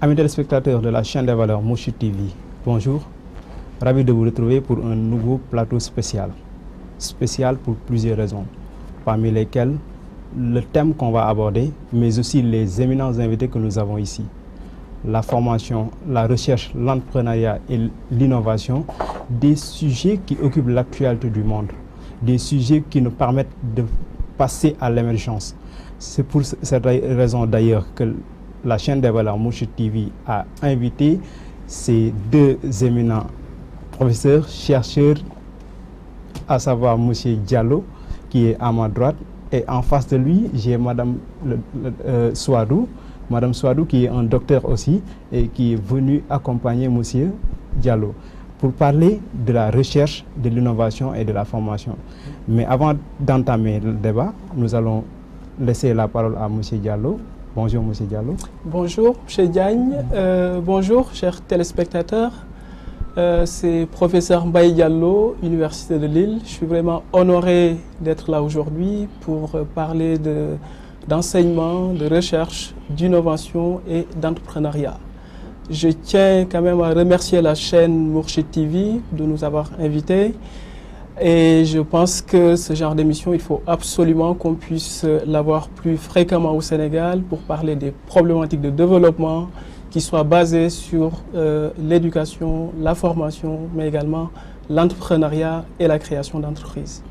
Amis téléspectateurs de la chaîne des valeurs Mourchid TV, bonjour. Ravi de vous retrouver pour un nouveau plateau spécial. Spécial pour plusieurs raisons, parmi lesquelles le thème qu'on va aborder, mais aussi les éminents invités que nous avons ici. La formation, la recherche, l'entrepreneuriat et l'innovation, des sujets qui occupent l'actualité du monde, des sujets qui nous permettent de passer à l'émergence. C'est pour cette raison d'ailleurs que la chaîne des valeurs Mourchid TV a invité ces deux éminents professeurs, chercheurs, à savoir M. Diallo, qui est à ma droite, et en face de lui, j'ai Mme Souadou, Madame Souadou, qui est un docteur aussi, et qui est venue accompagner M. Diallo pour parler de la recherche, de l'innovation et de la formation. Mais avant d'entamer le débat, nous allons laisser la parole à M. Diallo. Bonjour, M. Diallo. Bonjour, M. Diagne. Bonjour, chers téléspectateurs. C'est professeur Mbaye Diallo, Université de Lille. Je suis vraiment honoré d'être là aujourd'hui pour parler d'enseignement, de recherche, d'innovation et d'entrepreneuriat. Je tiens quand même à remercier la chaîne Mourchid TV de nous avoir invités. Et je pense que ce genre d'émission, il faut absolument qu'on puisse l'avoir plus fréquemment au Sénégal pour parler des problématiques de développement qui soient basées sur l'éducation, la formation, mais également l'entrepreneuriat et la création d'entreprises.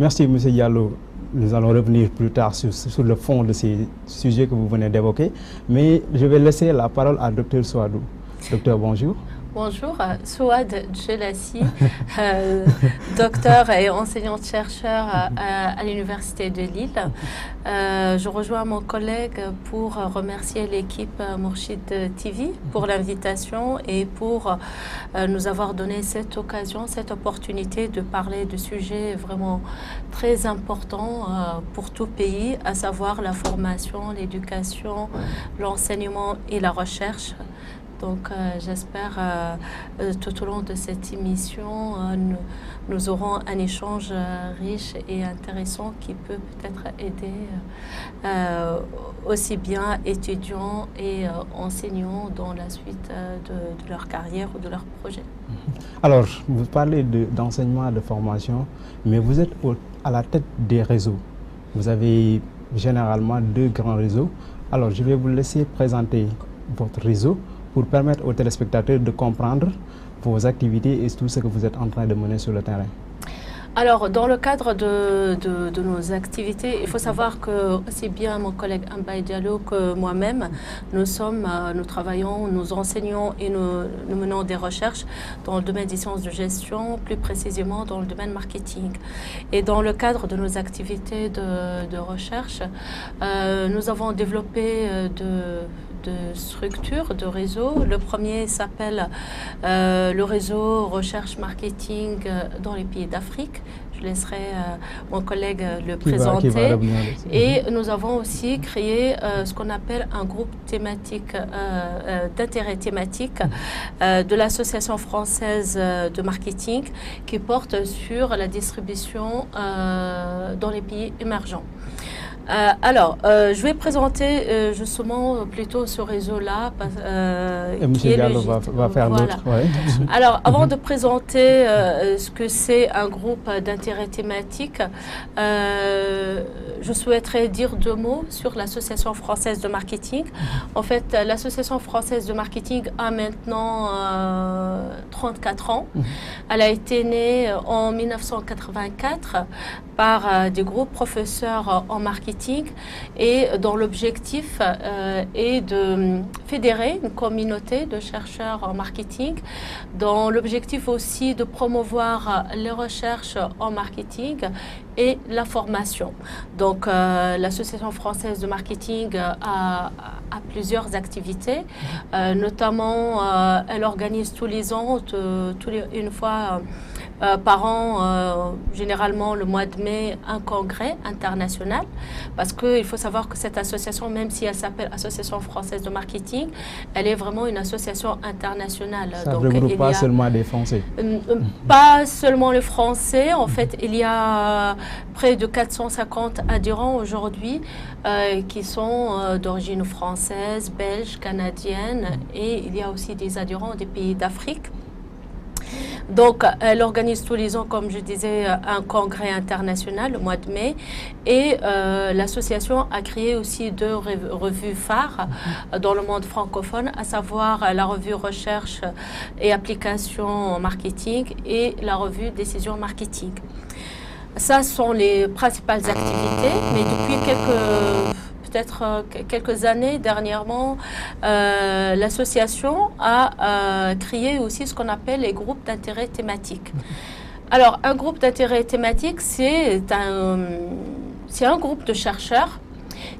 Merci, M. Diallo. Nous allons revenir plus tard sur le fond de ces sujets que vous venez d'évoquer. Mais je vais laisser la parole à Dr Souadou. Docteur, bonjour. Bonjour, Souad Djelassi, docteur et enseignante-chercheur à l'Université de Lille. Je rejoins mon collègue pour remercier l'équipe Mourchid TV pour l'invitation et pour nous avoir donné cette occasion, cette opportunité de parler de sujets vraiment très importants pour tout pays, à savoir la formation, l'éducation, l'enseignement et la recherche. Donc j'espère tout au long de cette émission, nous aurons un échange riche et intéressant qui peut peut-être aider aussi bien étudiants et enseignants dans la suite de leur carrière ou de leur projet. Alors, vous parlez d'enseignement, de formation, mais vous êtes à la tête des réseaux. Vous avez généralement deux grands réseaux. Alors, je vais vous laisser présenter votre réseau pour permettre aux téléspectateurs de comprendre vos activités et tout ce que vous êtes en train de mener sur le terrain. Alors, dans le cadre de nos activités, il faut savoir que aussi bien mon collègue Mbaye Diallo que moi-même, nous travaillons, nous enseignons et nous menons des recherches dans le domaine des sciences de gestion, plus précisément dans le domaine marketing. Et dans le cadre de nos activités de recherche, nous avons développé de structures, de réseaux. Le premier s'appelle le réseau recherche marketing dans les pays d'Afrique. Je laisserai mon collègue le présenter. Et nous avons aussi créé ce qu'on appelle un groupe thématique d'intérêt thématique de l'Association française de marketing qui porte sur la distribution dans les pays émergents. Je vais présenter justement plutôt ce réseau-là. Et M. Diallo va faire d'autres. Ouais. Alors, avant de présenter ce que c'est un groupe d'intérêt thématique, je souhaiterais dire deux mots sur l'Association française de marketing. En fait, l'Association française de marketing a maintenant 34 ans. Elle a été née en 1984 par des groupes professeurs en marketing et dont l'objectif est de fédérer une communauté de chercheurs en marketing, dont l'objectif aussi de promouvoir les recherches en marketing et la formation. Donc l'Association française de marketing a plusieurs activités, notamment elle organise tous les ans, une fois par an, généralement le mois de mai, un congrès international. Parce qu'il faut savoir que cette association, même si elle s'appelle Association française de marketing, elle est vraiment une association internationale. Ça ne regroupe pas seulement des Français. Pas seulement les Français. En fait, il y a près de 450 adhérents aujourd'hui qui sont d'origine française, belge, canadienne, et il y a aussi des adhérents des pays d'Afrique. Donc, elle organise tous les ans, comme je disais, un congrès international le mois de mai. Et l'association a créé aussi 2 revues phares dans le monde francophone, à savoir la revue Recherche et Application Marketing et la revue Décision Marketing. Ça sont les principales activités, mais depuis quelques années, dernièrement, l'association a créé aussi ce qu'on appelle les groupes d'intérêt thématiques. Alors, un groupe d'intérêt thématique, c'est un groupe de chercheurs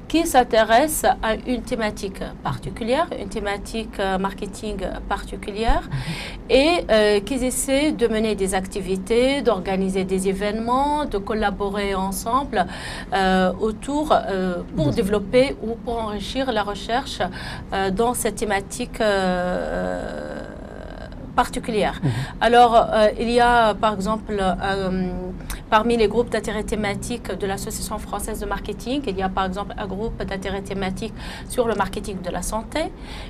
qui s'intéresse à une thématique particulière, une thématique marketing particulière, et qui essaient de mener des activités, d'organiser des événements, de collaborer ensemble autour pour développer ou pour enrichir la recherche dans cette thématique particulière. Alors, il y a par exemple, parmi les groupes d'intérêt thématique de l'Association française de marketing, il y a par exemple un groupe d'intérêt thématique sur le marketing de la santé.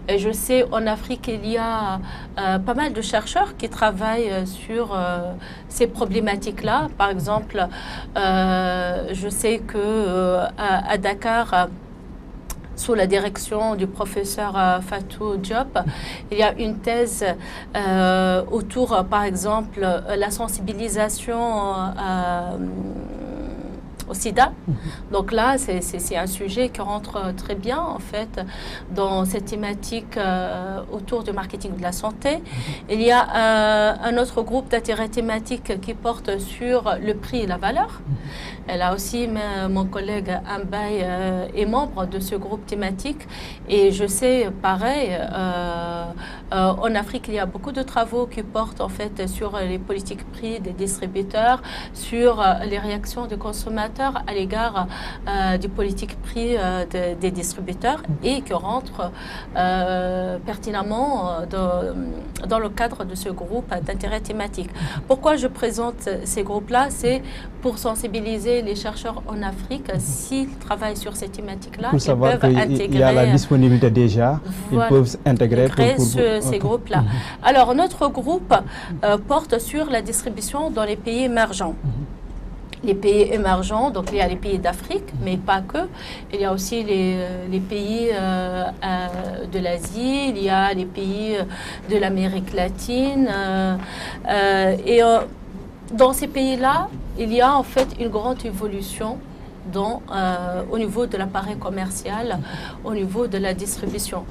Et je sais, en Afrique, il y a pas mal de chercheurs qui travaillent sur ces problématiques-là. Par exemple, je sais que à Dakar, sous la direction du professeur Fatou Diop, il y a une thèse autour, par exemple, la sensibilisation au sida. Donc là, c'est un sujet qui rentre très bien, en fait, dans cette thématique autour du marketing de la santé. Il y a un autre groupe d'intérêt thématique qui porte sur le prix et la valeur. Et là aussi, mon collègue Ambaye est membre de ce groupe thématique. Et je sais, pareil, en Afrique, il y a beaucoup de travaux qui portent en fait sur les politiques prix des distributeurs, sur les réactions des consommateurs à l'égard des politiques prix des distributeurs et qui rentrent pertinemment dans le cadre de ce groupe d'intérêt thématique. Pourquoi je présente ces groupes-là? C'est pour sensibiliser les chercheurs en Afrique, s'ils travaillent sur ces thématiques-là, ils peuvent intégrer. Il y a la disponibilité déjà, voilà, ils peuvent intégrer ces groupes-là. Alors, notre groupe porte sur la distribution dans les pays émergents. Les pays émergents, donc il y a les pays d'Afrique, mais pas que. Il y a aussi les pays de l'Asie, il y a les pays de l'Amérique latine. Et dans ces pays-là, il y a en fait une grande évolution au niveau de l'appareil commercial, au niveau de la distribution.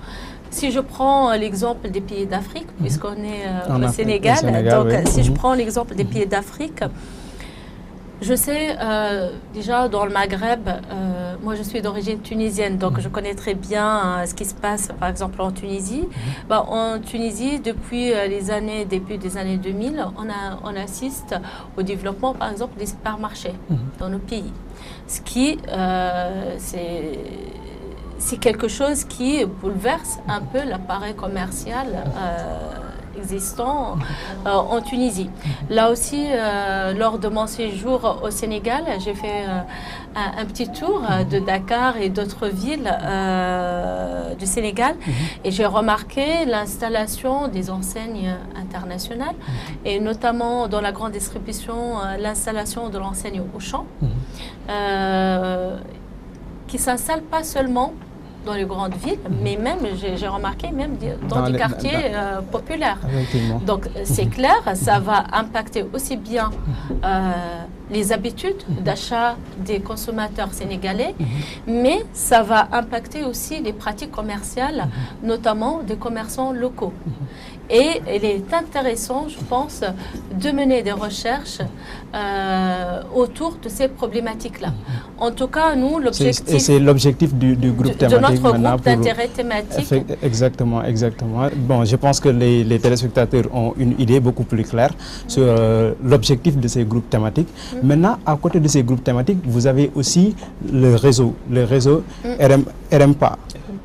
Si je prends l'exemple des pays d'Afrique, puisqu'on est au Sénégal, donc oui. Si je prends l'exemple des pays d'Afrique, je sais, déjà dans le Maghreb, moi je suis d'origine tunisienne, donc je connais très bien ce qui se passe par exemple en Tunisie. En Tunisie, depuis début des années 2000, on assiste au développement par exemple des supermarchés dans nos pays. Ce qui, c'est quelque chose qui bouleverse un peu l'appareil commercial existant en Tunisie. Là aussi, lors de mon séjour au Sénégal, j'ai fait un petit tour de Dakar et d'autres villes du Sénégal et j'ai remarqué l'installation des enseignes internationales et notamment dans la grande distribution, l'installation de l'enseigne Auchan qui s'installe pas seulement dans les grandes villes, mais même, j'ai remarqué, même dans des quartiers populaires. Donc, c'est clair, ça va impacter aussi bien les habitudes d'achat des consommateurs sénégalais, mais ça va impacter aussi les pratiques commerciales, notamment des commerçants locaux. Et il est intéressant, je pense, de mener des recherches autour de ces problématiques-là. En tout cas, nous, l'objectif... Et c'est l'objectif du groupe thématique. De notre groupe d'intérêt thématique. Exactement, exactement. Bon, je pense que les téléspectateurs ont une idée beaucoup plus claire sur l'objectif de ces groupes thématiques. Maintenant, à côté de ces groupes thématiques, vous avez aussi le réseau RMPA.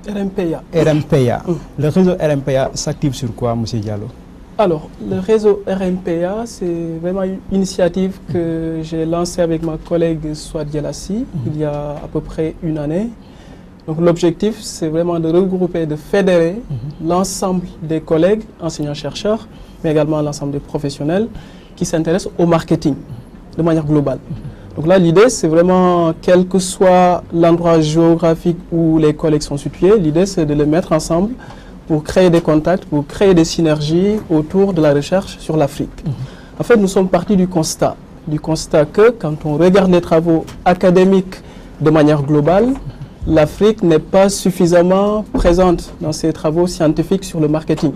RMPA. Le réseau RMPA s'active sur quoi, M. Diallo? Alors, le réseau RMPA, c'est vraiment une initiative que j'ai lancée avec ma collègue Swad Djelassi il y a à peu près une année. Donc, l'objectif, c'est vraiment de regrouper, de fédérer l'ensemble des collègues, enseignants-chercheurs, mais également l'ensemble des professionnels qui s'intéressent au marketing de manière globale. Donc là, l'idée, c'est vraiment, quel que soit l'endroit géographique où les collègues sont situés, l'idée, c'est de les mettre ensemble pour créer des contacts, pour créer des synergies autour de la recherche sur l'Afrique. En fait, nous sommes partis du constat que quand on regarde les travaux académiques de manière globale, l'Afrique n'est pas suffisamment présente dans ces travaux scientifiques sur le marketing.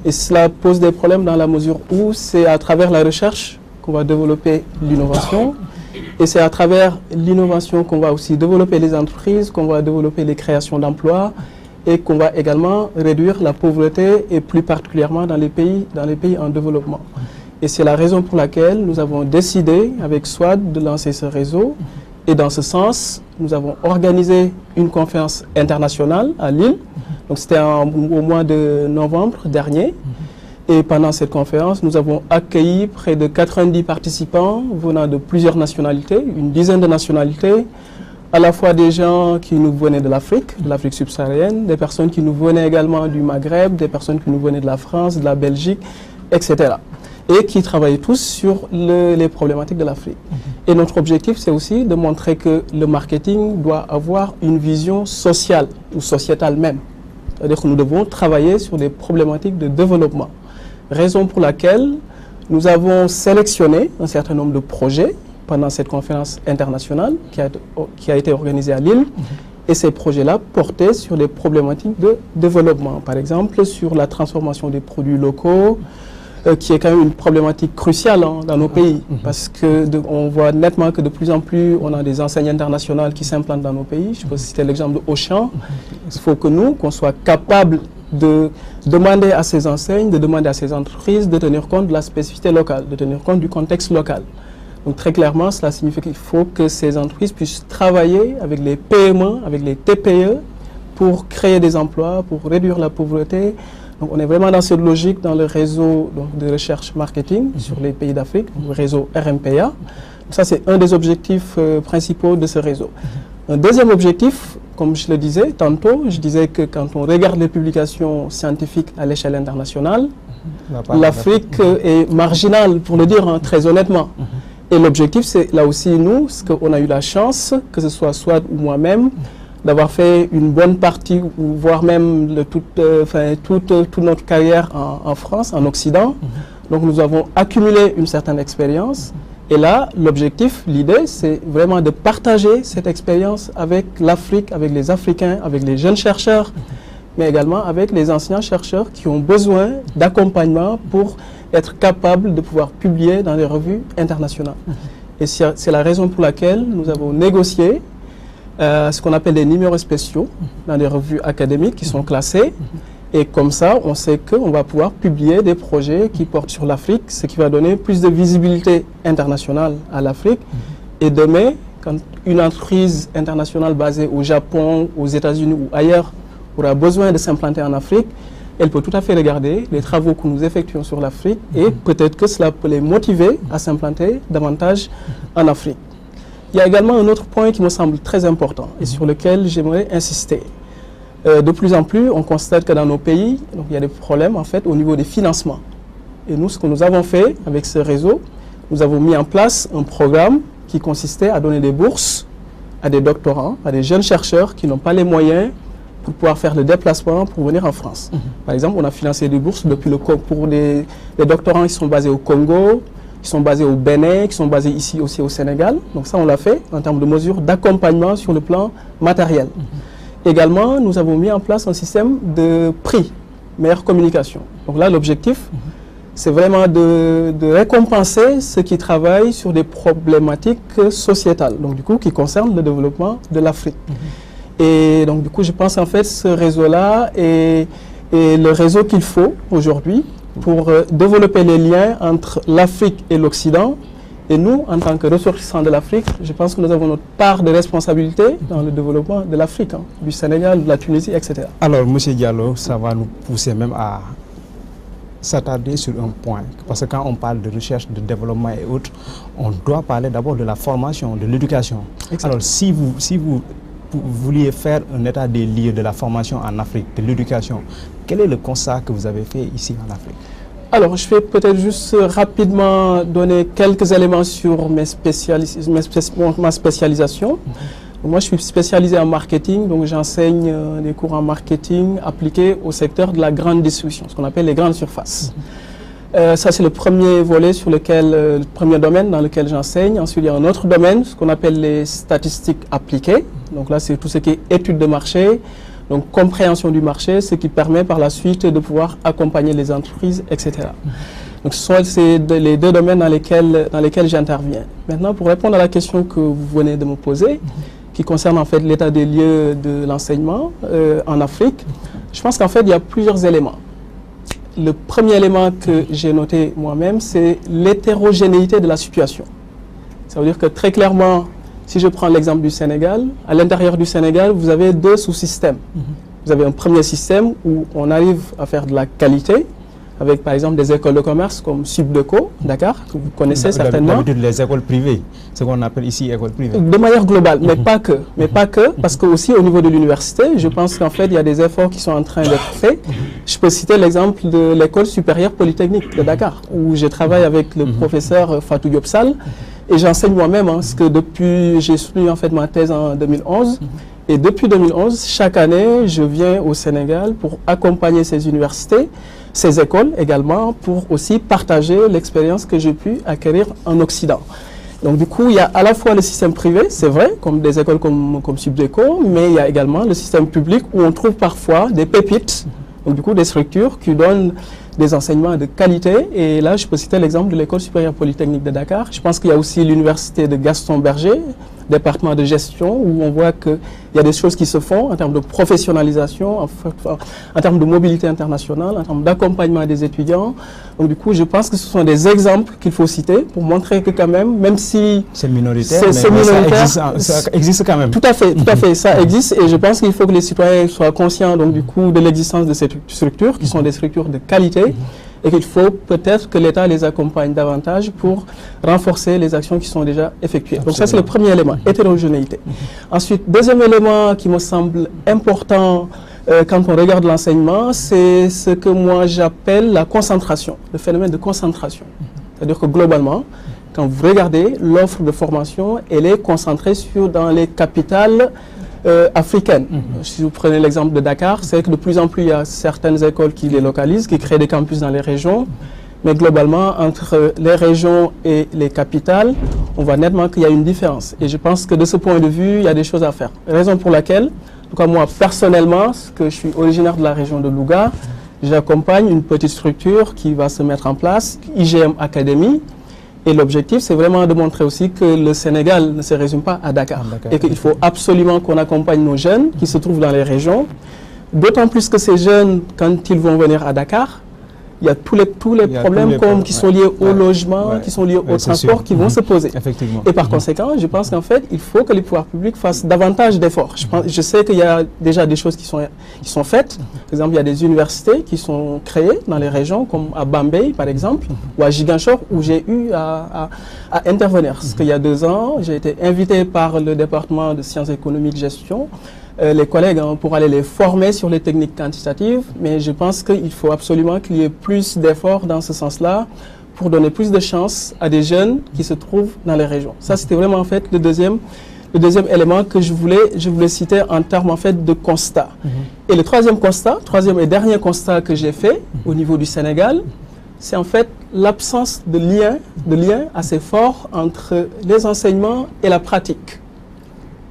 Et cela pose des problèmes dans la mesure où c'est à travers la recherche qu'on va développer l'innovation. Et c'est à travers l'innovation qu'on va aussi développer les entreprises, qu'on va développer les créations d'emplois et qu'on va également réduire la pauvreté et plus particulièrement dans les pays en développement. Et c'est la raison pour laquelle nous avons décidé avec SWAD de lancer ce réseau. Et dans ce sens, nous avons organisé une conférence internationale à Lille. Donc c'était au mois de novembre dernier. Et pendant cette conférence, nous avons accueilli près de 90 participants venant de plusieurs nationalités, une dizaine de nationalités, à la fois des gens qui nous venaient de l'Afrique subsaharienne, des personnes qui nous venaient également du Maghreb, des personnes qui nous venaient de la France, de la Belgique, etc. Et qui travaillaient tous sur les problématiques de l'Afrique. Et notre objectif, c'est aussi de montrer que le marketing doit avoir une vision sociale ou sociétale même. C'est-à-dire que nous devons travailler sur des problématiques de développement. Raison pour laquelle nous avons sélectionné un certain nombre de projets pendant cette conférence internationale qui a été organisée à Lille. Et ces projets-là portaient sur les problématiques de développement. Par exemple, sur la transformation des produits locaux, qui est quand même une problématique cruciale dans nos pays. Parce qu'on voit nettement que de plus en plus, on a des enseignes internationales qui s'implantent dans nos pays. Je peux citer l'exemple de Auchan. Il faut que nous, qu'on soit capables de demander à ces enseignes, de demander à ces entreprises de tenir compte de la spécificité locale, de tenir compte du contexte local. Donc très clairement, cela signifie qu'il faut que ces entreprises puissent travailler avec les PME, avec les TPE, pour créer des emplois, pour réduire la pauvreté. Donc on est vraiment dans cette logique dans le réseau de recherche marketing sur les pays d'Afrique, le réseau RMPA. Donc ça, c'est un des objectifs principaux de ce réseau. Un deuxième objectif, comme je le disais tantôt, je disais que quand on regarde les publications scientifiques à l'échelle internationale, l'Afrique est marginale, pour le dire très honnêtement. Et l'objectif, c'est là aussi nous, parce qu'on a eu la chance, que ce soit Swad ou moi-même, d'avoir fait une bonne partie, ou voire même toute notre carrière en France, en Occident. Donc nous avons accumulé une certaine expérience. Et là, l'objectif, l'idée, c'est vraiment de partager cette expérience avec l'Afrique, avec les Africains, avec les jeunes chercheurs, mais également avec les anciens chercheurs qui ont besoin d'accompagnement pour être capables de pouvoir publier dans les revues internationales. Et c'est la raison pour laquelle nous avons négocié ce qu'on appelle des numéros spéciaux dans les revues académiques qui sont classés. Et comme ça, on sait qu'on va pouvoir publier des projets qui portent sur l'Afrique, ce qui va donner plus de visibilité internationale à l'Afrique. Et demain, quand une entreprise internationale basée au Japon, aux États-Unis ou ailleurs aura besoin de s'implanter en Afrique, elle peut tout à fait regarder les travaux que nous effectuons sur l'Afrique et peut-être que cela peut les motiver à s'implanter davantage en Afrique. Il y a également un autre point qui me semble très important et sur lequel j'aimerais insister. De plus en plus, on constate que dans nos pays, donc il y a des problèmes en fait au niveau des financements. Et nous, ce que nous avons fait avec ce réseau, nous avons mis en place un programme qui consistait à donner des bourses à des doctorants, à des jeunes chercheurs qui n'ont pas les moyens pour pouvoir faire le déplacement pour venir en France. Par exemple, on a financé des bourses depuis pour des doctorants qui sont basés au Congo, qui sont basés au Bénin, qui sont basés ici aussi au Sénégal. Donc ça, on l'a fait en termes de mesures d'accompagnement sur le plan matériel. Également, nous avons mis en place un système de prix, meilleure communication. Donc là, l'objectif, c'est vraiment de récompenser ceux qui travaillent sur des problématiques sociétales, donc du coup, qui concernent le développement de l'Afrique. Et donc, du coup, je pense en fait ce réseau-là est le réseau qu'il faut aujourd'hui pour développer les liens entre l'Afrique et l'Occident. Et nous, en tant que ressortissants de l'Afrique, je pense que nous avons notre part de responsabilité dans le développement de l'Afrique, du Sénégal, de la Tunisie, etc. Alors, M. Diallo, ça va nous pousser même à s'attarder sur un point. Parce que quand on parle de recherche, de développement et autres, on doit parler d'abord de la formation, de l'éducation. Alors, si vous vouliez faire un état des lieux de la formation en Afrique, de l'éducation, quel est le constat que vous avez fait ici en Afrique? Alors, je vais peut-être juste rapidement donner quelques éléments sur ma spécialisation. Moi, je suis spécialisé en marketing, donc j'enseigne des cours en marketing appliqués au secteur de la grande distribution, ce qu'on appelle les grandes surfaces. Ça, c'est le premier volet sur lequel, le premier domaine dans lequel j'enseigne. Ensuite, il y a un autre domaine, ce qu'on appelle les statistiques appliquées. Donc là, c'est tout ce qui est études de marché, donc compréhension du marché, ce qui permet par la suite de pouvoir accompagner les entreprises, etc. Donc ce sont les deux domaines dans lesquels j'interviens. Maintenant, pour répondre à la question que vous venez de me poser, qui concerne en fait l'état des lieux de l'enseignement en Afrique, je pense qu'en fait, il y a plusieurs éléments. Le premier élément que j'ai noté moi-même, c'est l'hétérogénéité de la situation. Ça veut dire que très clairement, si je prends l'exemple du Sénégal, à l'intérieur du Sénégal, vous avez deux sous-systèmes. Vous avez un premier système où on arrive à faire de la qualité, avec par exemple des écoles de commerce comme Subdeco, Dakar, que vous connaissez certainement. D'habitude, les écoles privées, ce qu'on appelle ici écoles privées. De manière globale, mais pas que. Mais pas que, parce que aussi au niveau de l'université, je pense qu'en fait, il y a des efforts qui sont en train d'être faits. Je peux citer l'exemple de l'école supérieure polytechnique de Dakar, où je travaille avec le professeur Fatou Diop Sall, et j'enseigne moi-même, parce que depuis, j'ai soutenu en fait ma thèse en 2011, et depuis 2011, chaque année, je viens au Sénégal pour accompagner ces universités, ces écoles également, pour aussi partager l'expérience que j'ai pu acquérir en Occident. Donc du coup, il y a à la fois le système privé, c'est vrai, comme des écoles comme Subdeco, mais il y a également le système public où on trouve parfois des pépites, donc du coup des structures qui donnent des enseignements de qualité. Et là, je peux citer l'exemple de l'école supérieure polytechnique de Dakar. Je pense qu'il y a aussi l'université de Gaston Berger, département de gestion, où on voit qu'il y a des choses qui se font en termes de professionnalisation, en termes de mobilité internationale, en termes d'accompagnement des étudiants. Donc du coup, je pense que ce sont des exemples qu'il faut citer pour montrer que quand même si c'est minoritaire, ça existe quand même. Tout à fait, ça existe. Et je pense qu'il faut que les citoyens soient conscients donc du coup de l'existence de ces structures qui sont des structures de qualité. Et qu'il faut peut-être que l'État les accompagne davantage pour renforcer les actions qui sont déjà effectuées. Absolument. Donc ça, c'est le premier élément, hétérogénéité. Ensuite, deuxième élément qui me semble important quand on regarde l'enseignement, c'est ce que moi j'appelle la concentration, le phénomène de concentration. C'est-à-dire que globalement, quand vous regardez l'offre de formation, elle est concentrée dans les capitales africaines. Si vous prenez l'exemple de Dakar, c'est que de plus en plus il y a certaines écoles qui les localisent, qui créent des campus dans les régions, mais globalement entre les régions et les capitales, on voit nettement qu'il y a une différence. Et je pense que de ce point de vue, il y a des choses à faire. Raison pour laquelle, en tout cas moi personnellement, parce que je suis originaire de la région de Louga, j'accompagne une petite structure qui va se mettre en place, IGM Academy. Et l'objectif, c'est vraiment de montrer aussi que le Sénégal ne se résume pas à Dakar. Et qu'il faut absolument qu'on accompagne nos jeunes qui se trouvent dans les régions. D'autant plus que ces jeunes, quand ils vont venir à Dakar, il y a tous les problèmes qui sont liés au logement, qui sont liés au transport qui vont se poser. Et par conséquent, je pense qu'en fait, il faut que les pouvoirs publics fassent davantage d'efforts. Je sais qu'il y a déjà des choses qui sont faites. Par exemple, il y a des universités qui sont créées dans les régions, comme à Bambey, par exemple, ou à Ziguinchor, où j'ai eu à intervenir. Parce qu'il y a 2 ans, j'ai été invité par le département de sciences économiques gestion, les collègues pour aller les former sur les techniques quantitatives, mais je pense qu'il faut absolument qu'il y ait plus d'efforts dans ce sens-là pour donner plus de chances à des jeunes qui se trouvent dans les régions. Ça, c'était vraiment en fait le deuxième élément que je voulais citer en termes en fait de constat. Et le troisième et dernier constat que j'ai fait au niveau du Sénégal, c'est en fait l'absence de lien assez fort entre les enseignements et la pratique.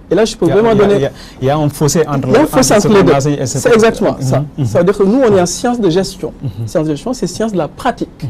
Et là, je peux vraiment donner... Il y a un fossé entre les deux. C'est exactement ça. Ça veut dire que nous, on est en sciences de gestion. Sciences de gestion, c'est sciences de la pratique.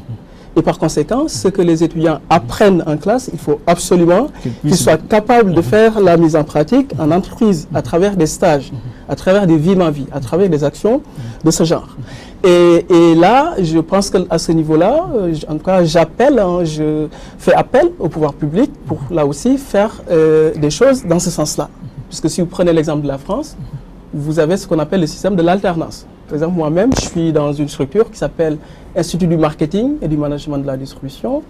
Et par conséquent, ce que les étudiants apprennent en classe, il faut absolument qu'ils soient capables de faire la mise en pratique en entreprise, à travers des stages, à travers des vies ma vie, à travers des actions de ce genre. Et là, je pense qu'à ce niveau-là, en tout cas, je fais appel au pouvoir public pour là aussi faire des choses dans ce sens-là. Puisque si vous prenez l'exemple de la France, vous avez ce qu'on appelle le système de l'alternance. Par exemple, moi-même, je suis dans une structure qui s'appelle Institut du marketing et du management de la distribution.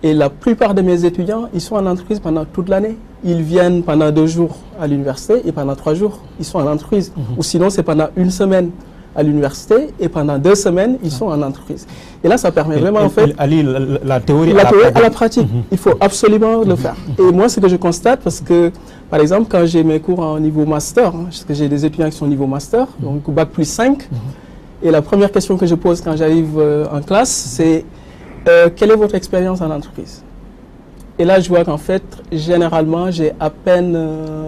Et la plupart de mes étudiants, ils sont en entreprise pendant toute l'année. Ils viennent pendant 2 jours à l'université et pendant 3 jours, ils sont en entreprise. Ou sinon, c'est pendant 1 semaine à l'université et pendant 2 semaines, ils sont en entreprise. Et là, ça permet vraiment, en fait... Allier la théorie à la pratique. Il faut absolument le faire. Et moi, ce que je constate, parce que, par exemple, quand j'ai mes cours en niveau master, parce que j'ai des étudiants qui sont au niveau master, donc Bac plus 5, et la première question que je pose quand j'arrive en classe, c'est quelle est votre expérience en entreprise? Et là, je vois qu'en fait, généralement, j'ai à peine...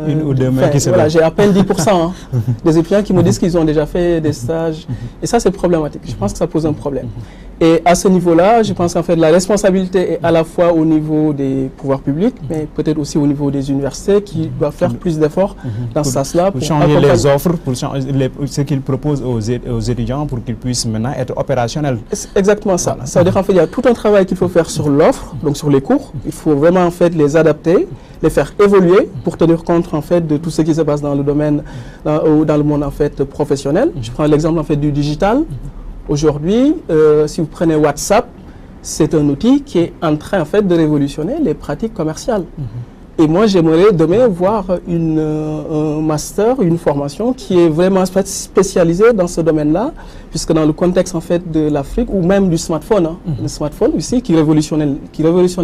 une ou deux mains qui se j'ai à peine 10% des étudiants qui me disent qu'ils ont déjà fait des stages. Et ça, c'est problématique. Je pense que ça pose un problème. Et à ce niveau-là, je pense qu'en fait, la responsabilité est à la fois au niveau des pouvoirs publics, mais peut-être aussi au niveau des universités qui doivent faire plus d'efforts dans ce sens-là. Pour changer les offres, pour changer ce qu'ils proposent aux étudiants pour qu'ils puissent maintenant être opérationnels. C'est exactement ça. Ça veut dire qu'en fait, il y a tout un travail qu'il faut faire sur l'offre, donc sur les cours. Il faut vraiment en fait les adapter, les faire évoluer pour tenir compte en fait de tout ce qui se passe dans le domaine, dans le monde en fait professionnel. Je prends l'exemple en fait du digital. Aujourd'hui, si vous prenez WhatsApp, c'est un outil qui est en train en fait de révolutionner les pratiques commerciales. Et moi, j'aimerais demain voir un master, une formation qui est vraiment spécialisée dans ce domaine-là, puisque dans le contexte en fait de l'Afrique ou même du smartphone, le smartphone aussi qui révolutionne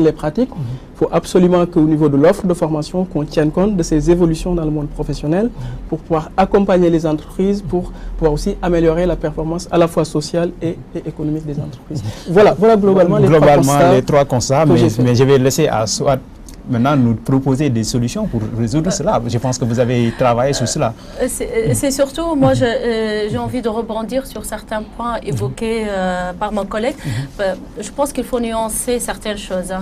les pratiques, il faut absolument qu'au niveau de l'offre de formation, qu'on tienne compte de ces évolutions dans le monde professionnel pour pouvoir accompagner les entreprises, pour pouvoir aussi améliorer la performance à la fois sociale et économique des entreprises. Voilà globalement les trois constats, mais je vais laisser à Souad maintenant nous proposer des solutions pour résoudre cela. Je pense que vous avez travaillé sur cela. C'est surtout, moi j'ai envie de rebondir sur certains points évoqués par mon collègue. Je pense qu'il faut nuancer certaines choses.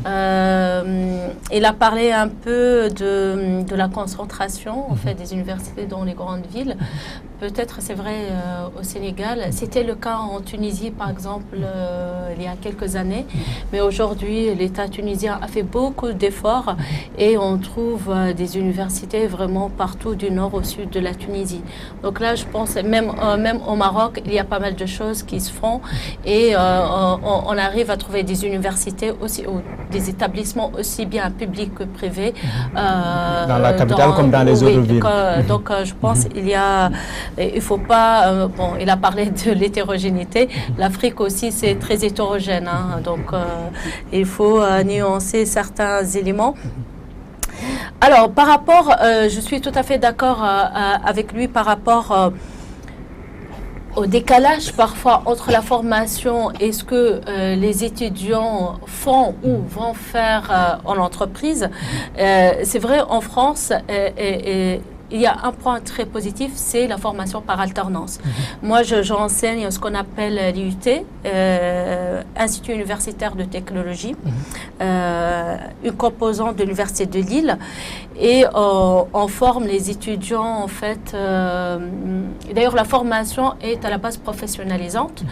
Il a parlé un peu de la concentration en fait, des universités dans les grandes villes. Peut-être c'est vrai au Sénégal. C'était le cas en Tunisie par exemple il y a quelques années. Mais aujourd'hui l'État tunisien a fait beaucoup d'efforts et on trouve des universités vraiment partout du nord au sud de la Tunisie. Donc là, je pense, même au Maroc, il y a pas mal de choses qui se font et on arrive à trouver des universités aussi, ou des établissements aussi bien publics que privés. Dans la capitale comme dans les autres villes. Donc je pense il faut pas... bon, il a parlé de l'hétérogénéité. L'Afrique aussi, c'est très hétérogène. Donc il faut nuancer certains éléments. Alors, par rapport, je suis tout à fait d'accord avec lui par rapport au décalage parfois entre la formation et ce que les étudiants font ou vont faire en entreprise. C'est vrai, en France, il y a un point très positif, c'est la formation par alternance. Moi, j'enseigne ce qu'on appelle l'IUT, Institut universitaire de technologie, une composante de l'Université de Lille. Et on forme les étudiants, en fait. D'ailleurs, la formation est à la base professionnalisante.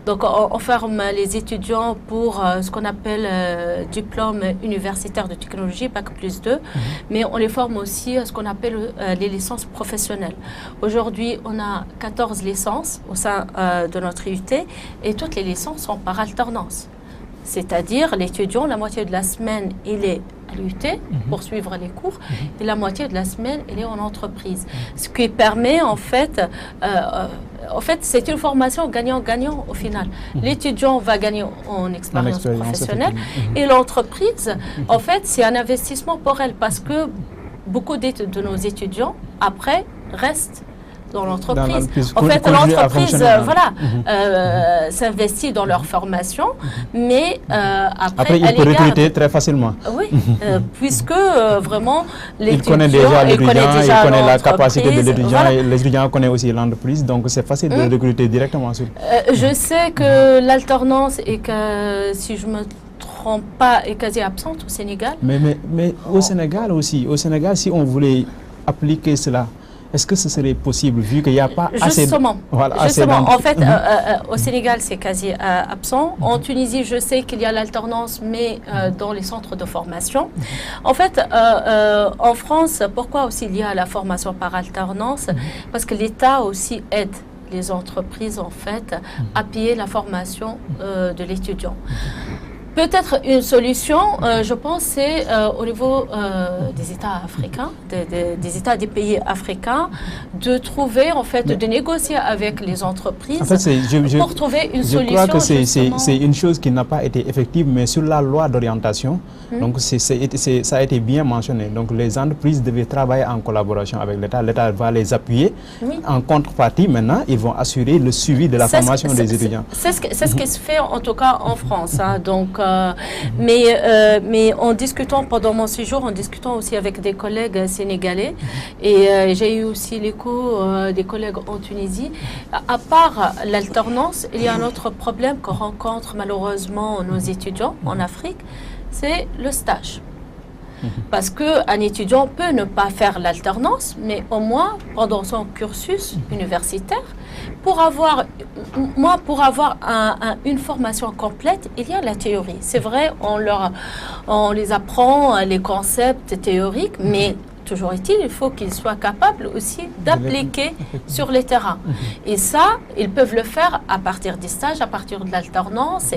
Donc, on forme les étudiants pour ce qu'on appelle diplôme universitaire de technologie, Bac plus 2. Mais on les forme aussi à ce qu'on appelle les licences professionnelles. Aujourd'hui, on a 14 licences au sein de notre IUT et toutes les licences sont par alternance. C'est-à-dire, l'étudiant, la moitié de la semaine, il est à l'IUT pour suivre les cours et la moitié de la semaine, il est en entreprise. Ce qui permet, en fait, c'est une formation gagnant-gagnant au final. L'étudiant va gagner en expérience professionnelle et l'entreprise, en fait, c'est un investissement pour elle parce que beaucoup de nos étudiants, après, restent dans l'entreprise. En fait, l'entreprise s'investit dans leur formation, mais après il peut recruter très facilement. Oui, puisque vraiment il connaît déjà l'étudiant, il connaît la capacité de l'étudiant, et l'étudiant connaît aussi l'entreprise, donc c'est facile de recruter directement sur. Je sais que l'alternance est que, si je me trompe pas, est quasi absente au Sénégal. Mais au Sénégal aussi, si on voulait appliquer cela, est-ce que ce serait possible vu qu'il n'y a pas assez en fait, au Sénégal, c'est quasi absent. En Tunisie, je sais qu'il y a l'alternance, mais dans les centres de formation. En fait, en France, pourquoi aussi il y a la formation par alternance? Parce que l'État aussi aide les entreprises, en fait, à payer la formation de l'étudiant. Peut-être une solution, je pense, c'est au niveau des États africains, des États des pays africains, de trouver, en fait, de négocier avec les entreprises pour trouver une solution. Je crois que c'est une chose qui n'a pas été effective, mais sur la loi d'orientation, donc ça a été bien mentionné. Donc les entreprises devaient travailler en collaboration avec l'État. L'État va les appuyer. Oui. En contrepartie, maintenant, ils vont assurer le suivi de la formation des étudiants. C'est ce qui se fait, en tout cas, en France. Hein. Donc, mais en discutant pendant mon séjour, en discutant aussi avec des collègues sénégalais, et j'ai eu aussi l'écho des collègues en Tunisie, à part l'alternance, il y a un autre problème que rencontrent malheureusement nos étudiants en Afrique, c'est le stage. Parce qu'un étudiant peut ne pas faire l'alternance, mais au moins pendant son cursus universitaire, pour avoir une formation complète, il y a la théorie. C'est vrai, on les apprend les concepts théoriques, mais toujours est-il, il faut qu'ils soient capables aussi d'appliquer sur les terrains. Et ça, ils peuvent le faire à partir des stages, à partir de l'alternance.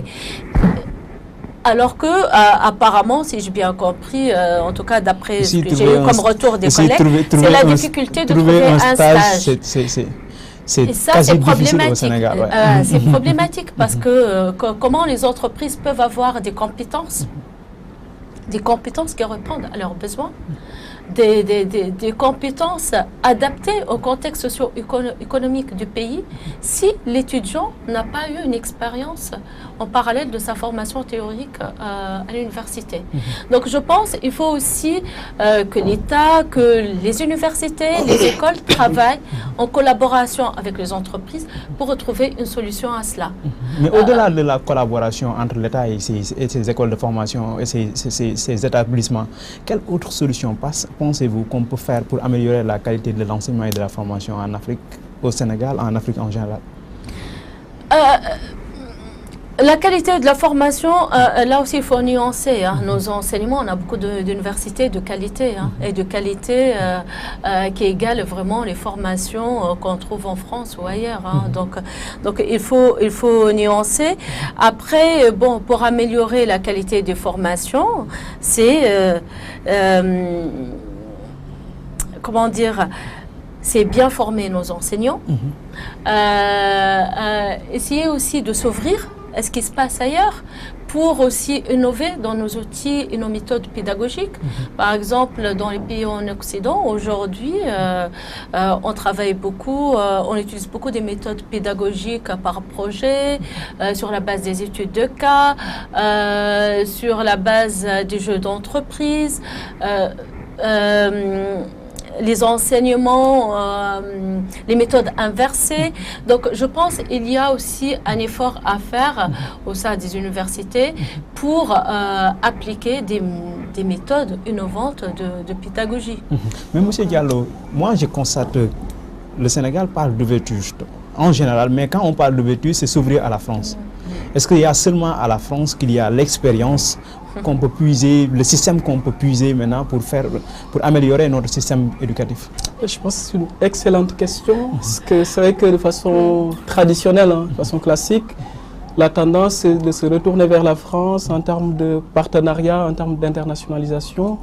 Alors que, apparemment, si j'ai bien compris, en tout cas d'après ce que j'ai eu comme retour des collègues, c'est la difficulté de trouver un stage. Et ça, c'est problématique. Au Sénégal, ouais. C'est problématique parce que comment les entreprises peuvent avoir des compétences qui répondent à leurs besoins, des compétences adaptées au contexte socio-économique du pays, si l'étudiant n'a pas eu une expérience en parallèle de sa formation théorique à l'université. Donc je pense qu'il faut aussi que l'État, que les universités, les écoles travaillent en collaboration avec les entreprises pour retrouver une solution à cela. Mais au-delà de la collaboration entre l'État et ces écoles de formation et ces établissements, quelle autre solution pensez-vous qu'on peut faire pour améliorer la qualité de l'enseignement et de la formation en Afrique, au Sénégal, en Afrique en général? La qualité de la formation, là aussi il faut nuancer. Hein. Nos enseignements, on a beaucoup d'universités de qualité et de qualité qui égale vraiment les formations qu'on trouve en France ou ailleurs. Hein. Donc il faut nuancer. Après, bon, pour améliorer la qualité des formations, c'est comment dire, c'est bien former nos enseignants, essayer aussi de s'ouvrir à ce qui se passe ailleurs pour aussi innover dans nos outils et nos méthodes pédagogiques. Par exemple, dans les pays en Occident, aujourd'hui, on travaille beaucoup, on utilise beaucoup des méthodes pédagogiques par projet, sur la base des études de cas, sur la base des jeux d'entreprise, les enseignements, les méthodes inversées. Donc je pense qu'il y a aussi un effort à faire au sein des universités pour appliquer des méthodes innovantes de pédagogie. Mais M. Diallo, moi je constate que le Sénégal parle d'ouverture en général, mais quand on parle d'ouverture, c'est s'ouvrir à la France. Est-ce qu'il y a seulement à la France qu'il y a l'expérience qu'on peut puiser, le système qu'on peut puiser maintenant pour améliorer notre système éducatif? Je pense que c'est une excellente question, parce que c'est vrai que de façon traditionnelle, de façon classique, la tendance c'est de se retourner vers la France en termes de partenariat, en termes d'internationalisation.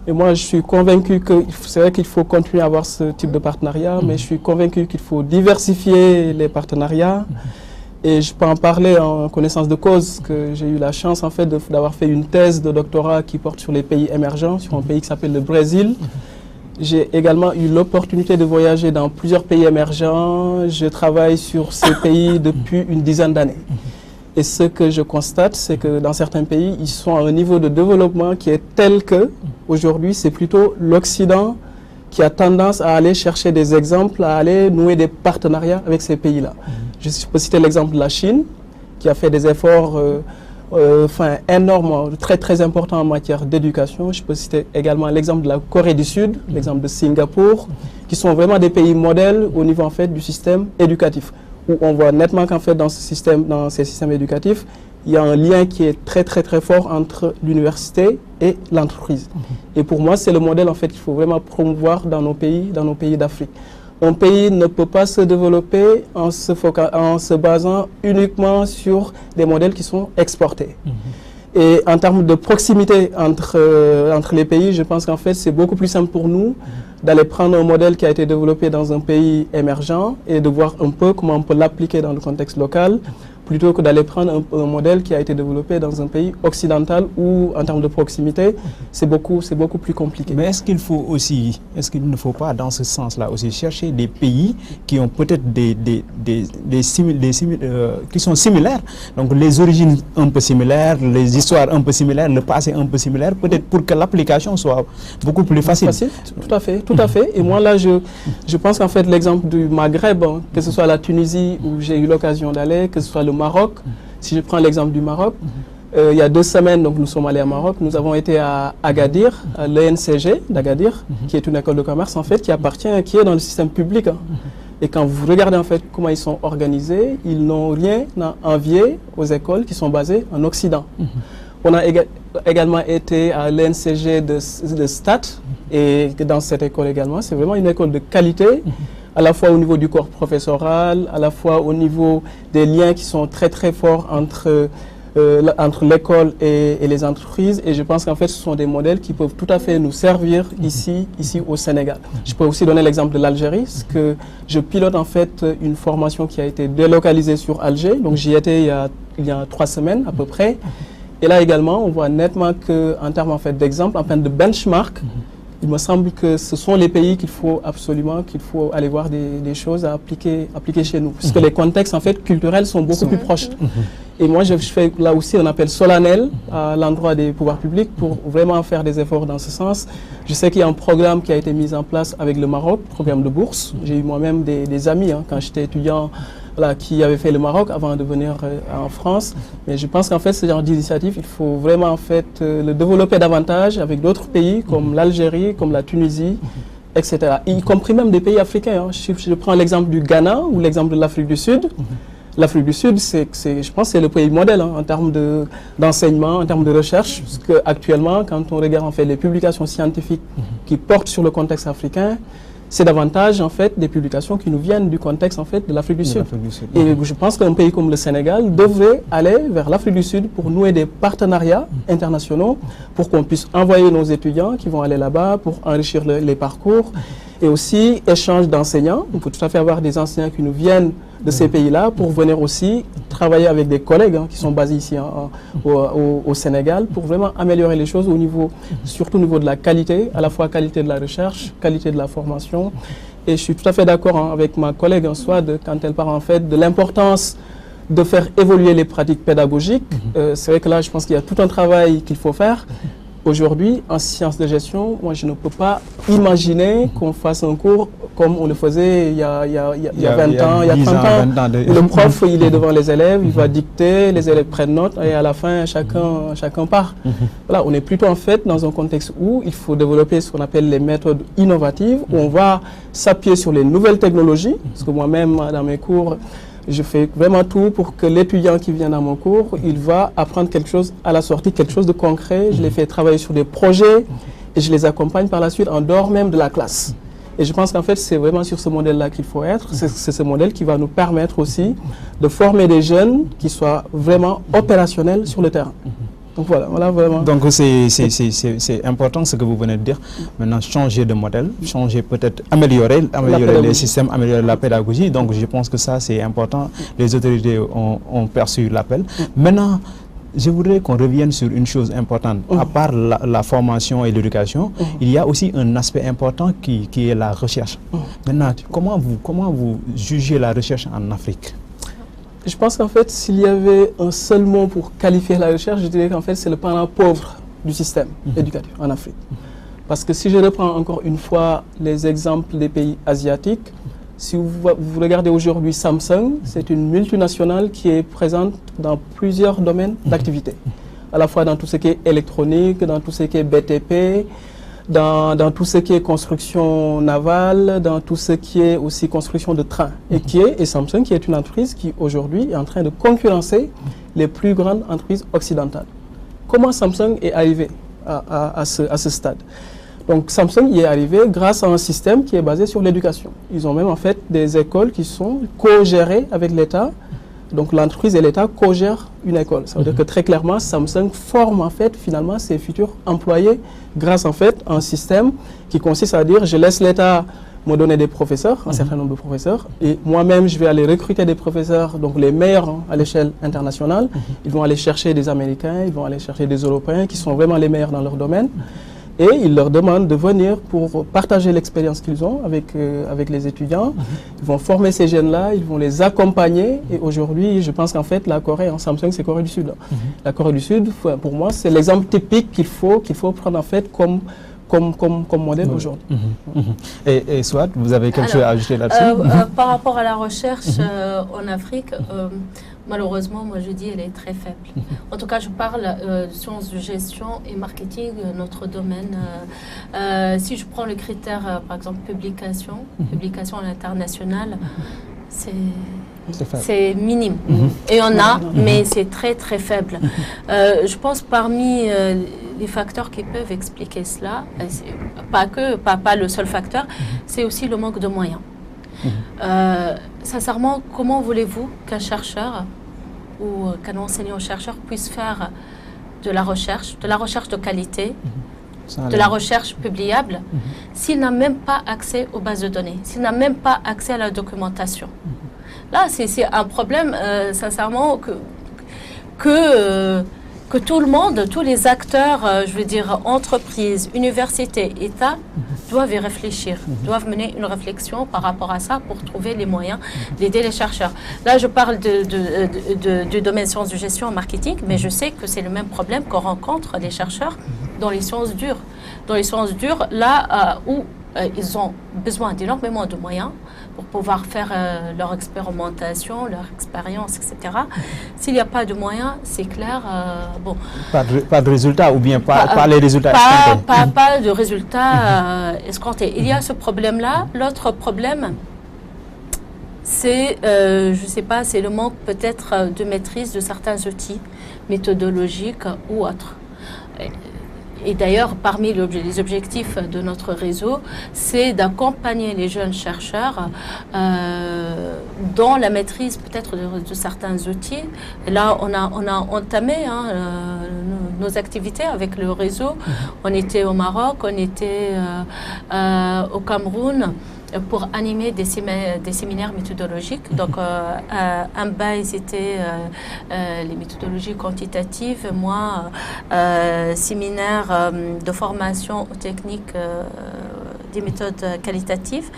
Et moi, je suis convaincu que c'est vrai qu'il faut continuer à avoir ce type de partenariat, mais je suis convaincu qu'il faut diversifier les partenariats. Et je peux en parler en connaissance de cause, que j'ai eu la chance en fait d'avoir fait une thèse de doctorat qui porte sur les pays émergents, sur un pays qui s'appelle le Brésil. J'ai également eu l'opportunité de voyager dans plusieurs pays émergents. Je travaille sur ces pays depuis une dizaine d'années. Et ce que je constate, c'est que dans certains pays, ils sont à un niveau de développement qui est tel que, aujourd'hui, c'est plutôt l'Occident qui a tendance à aller chercher des exemples, à aller nouer des partenariats avec ces pays-là. Je peux citer l'exemple de la Chine, qui a fait des efforts énormes, très très importants en matière d'éducation. Je peux citer également l'exemple de la Corée du Sud, l'exemple de Singapour, qui sont vraiment des pays modèles au niveau en fait du système éducatif, où on voit nettement qu'en fait dans ces systèmes éducatifs, il y a un lien qui est très très très fort entre l'université et l'entreprise. Et pour moi, c'est le modèle en fait qu'il faut vraiment promouvoir dans nos pays d'Afrique. Un pays ne peut pas se développer en se basant uniquement sur des modèles qui sont exportés. Et en termes de proximité entre les pays, je pense qu'en fait, c'est beaucoup plus simple pour nous d'aller prendre un modèle qui a été développé dans un pays émergent et de voir un peu comment on peut l'appliquer dans le contexte local, plutôt que d'aller prendre un modèle qui a été développé dans un pays occidental où, en termes de proximité, c'est beaucoup plus compliqué. Mais est-ce qu'il ne faut pas, dans ce sens-là, aussi chercher des pays qui ont peut-être qui sont similaires, donc les origines un peu similaires, les histoires un peu similaires, le passé un peu similaire, peut-être pour que l'application soit beaucoup plus facile. Tout à fait. Et moi, là, je pense qu'en fait, l'exemple du Maghreb, hein, que ce soit la Tunisie où j'ai eu l'occasion d'aller, que ce soit le Maroc, si je prends l'exemple du Maroc, il y a 2 semaines, donc, nous sommes allés à Maroc, nous avons été à Agadir, à l'ENCG d'Agadir, qui est une école de commerce en fait, qui est dans le système public. Hein. Et quand vous regardez en fait comment ils sont organisés, ils n'ont rien à envier aux écoles qui sont basées en Occident. On a également été à l'ENCG de Stade, et dans cette école également, c'est vraiment une école de qualité, à la fois au niveau du corps professoral, à la fois au niveau des liens qui sont très très forts entre l'école et les entreprises. Et je pense qu'en fait, ce sont des modèles qui peuvent tout à fait nous servir ici au Sénégal. Je peux aussi donner l'exemple de l'Algérie, parce que je pilote en fait une formation qui a été délocalisée sur Alger. Donc j'y étais il y a 3 semaines à peu près. Et là également, on voit nettement qu'en termes en fait, d'exemple, en termes de benchmark, il me semble que ce sont les pays qu'il faut aller voir des choses à appliquer chez nous. Parce que les contextes en fait, culturels sont beaucoup plus proches. Et moi, je fais là aussi un appel solennel à l'endroit des pouvoirs publics pour vraiment faire des efforts dans ce sens. Je sais qu'il y a un programme qui a été mis en place avec le Maroc, programme de bourse. J'ai eu moi-même des amis quand j'étais étudiant qui avaient fait le Maroc avant de venir en France. Mais je pense qu'en fait, ce genre d'initiative, il faut vraiment en fait le développer davantage avec d'autres pays comme l'Algérie, comme la Tunisie, etc. Y compris même des pays africains. Hein. Je prends l'exemple du Ghana ou l'exemple de l'Afrique du Sud. L'Afrique du Sud, je pense que c'est le pays modèle en termes d'enseignement, en termes de recherche, parce qu'actuellement, quand on regarde en fait, les publications scientifiques qui portent sur le contexte africain, c'est davantage en fait des publications qui nous viennent du contexte en fait de l'Afrique du Sud. Et je pense qu'un pays comme le Sénégal devrait aller vers l'Afrique du Sud pour nouer des partenariats internationaux, pour qu'on puisse envoyer nos étudiants qui vont aller là-bas pour enrichir les parcours, et aussi échange d'enseignants. On peut tout à fait avoir des enseignants qui nous viennent de ces pays-là pour venir aussi travailler avec des collègues qui sont basés ici au Sénégal pour vraiment améliorer les choses surtout au niveau de la qualité, à la fois qualité de la recherche, qualité de la formation. Et je suis tout à fait d'accord avec ma collègue en soi quand elle parle en fait de l'importance de faire évoluer les pratiques pédagogiques. C'est vrai que là, je pense qu'il y a tout un travail qu'il faut faire. Aujourd'hui, en sciences de gestion, moi, je ne peux pas imaginer qu'on fasse un cours comme on le faisait il y a 20 ans, il y a 30 ans. Le prof, il est devant les élèves, il va dicter, les élèves prennent note et à la fin, chacun part. Voilà, on est plutôt en fait dans un contexte où il faut développer ce qu'on appelle les méthodes innovatives, où on va s'appuyer sur les nouvelles technologies, parce que moi-même, dans mes cours, je fais vraiment tout pour que l'étudiant qui vient dans mon cours, il va apprendre quelque chose à la sortie, quelque chose de concret. Je les fais travailler sur des projets et je les accompagne par la suite en dehors même de la classe. Et je pense qu'en fait, c'est vraiment sur ce modèle-là qu'il faut être. C'est ce modèle qui va nous permettre aussi de former des jeunes qui soient vraiment opérationnels sur le terrain. Donc voilà vraiment. Donc c'est important ce que vous venez de dire. Maintenant, changer de modèle, changer peut-être, améliorer les systèmes, améliorer la pédagogie. Donc je pense que ça c'est important. Les autorités ont perçu l'appel. Maintenant, je voudrais qu'on revienne sur une chose importante. À part la formation et l'éducation, il y a aussi un aspect important qui est la recherche. Maintenant, comment vous jugez la recherche en Afrique? Je pense qu'en fait, s'il y avait un seul mot pour qualifier la recherche, je dirais qu'en fait, c'est le parent pauvre du système éducatif en Afrique. Parce que si je reprends encore une fois les exemples des pays asiatiques, si vous regardez aujourd'hui Samsung, c'est une multinationale qui est présente dans plusieurs domaines d'activité, à la fois dans tout ce qui est électronique, dans tout ce qui est BTP, dans tout ce qui est construction navale, dans tout ce qui est aussi construction de trains. Et Samsung, qui est une entreprise qui aujourd'hui est en train de concurrencer les plus grandes entreprises occidentales. Comment Samsung est arrivé à ce stade? Donc Samsung y est arrivé grâce à un système qui est basé sur l'éducation. Ils ont même en fait des écoles qui sont co-gérées avec l'État. Donc l'entreprise et l'État co-gèrent une école. Ça veut dire que très clairement, Samsung forme en fait finalement ses futurs employés grâce en fait à un système qui consiste à dire je laisse l'État me donner des professeurs, un certain nombre de professeurs, et moi-même je vais aller recruter des professeurs, donc les meilleurs à l'échelle internationale. Ils vont aller chercher des Américains, ils vont aller chercher des Européens qui sont vraiment les meilleurs dans leur domaine. Et ils leur demandent de venir pour partager l'expérience qu'ils ont avec les étudiants. Ils vont former ces jeunes-là, ils vont les accompagner. Et aujourd'hui, je pense qu'en fait, la Corée, en Samsung, c'est Corée du Sud. La Corée du Sud, pour moi, c'est l'exemple typique qu'il faut prendre en fait comme modèle aujourd'hui. Et Swat, vous avez quelque chose à ajouter là-dessus? Par rapport à la recherche en Afrique, malheureusement, moi je dis elle est très faible. En tout cas, je parle de sciences de gestion et marketing, notre domaine. Si je prends le critère, par exemple, publication à l'international, c'est minime. Et on a, mais c'est très très faible. Je pense parmi les facteurs qui peuvent expliquer cela, pas le seul facteur, c'est aussi le manque de moyens. Sincèrement, comment voulez-vous qu'un chercheur ou qu'un enseignant-chercheur puisse faire de la recherche de qualité, de la recherche publiable, s'il n'a même pas accès aux bases de données, s'il n'a même pas accès à la documentation? Là, c'est un problème, sincèrement, que tout le monde, tous les acteurs, je veux dire, entreprises, universités, États, doivent y réfléchir, doivent mener une réflexion par rapport à ça pour trouver les moyens d'aider les chercheurs. Là, je parle du domaine sciences de gestion et marketing, mais je sais que c'est le même problème qu'on rencontre les chercheurs dans les sciences dures. Dans les sciences dures, là où ils ont besoin d'énormément de moyens pour pouvoir faire leur expérimentation, leur expérience, etc. S'il n'y a pas de moyens, c'est clair, bon... Pas de résultats, ou bien pas les résultats escomptés. Pas de résultats escomptés. Il y a ce problème-là. L'autre problème, c'est, je ne sais pas, c'est le manque peut-être de maîtrise de certains outils méthodologiques ou autres. Et d'ailleurs, parmi les objectifs de notre réseau, c'est d'accompagner les jeunes chercheurs dans la maîtrise peut-être de certains outils. Et là, on a entamé nos activités avec le réseau. On était au Maroc, on était au Cameroun pour animer des séminaires méthodologiques. Donc, un bail, c'était les méthodologies quantitatives. Moi, séminaire de formation aux techniques des méthodes qualitatives.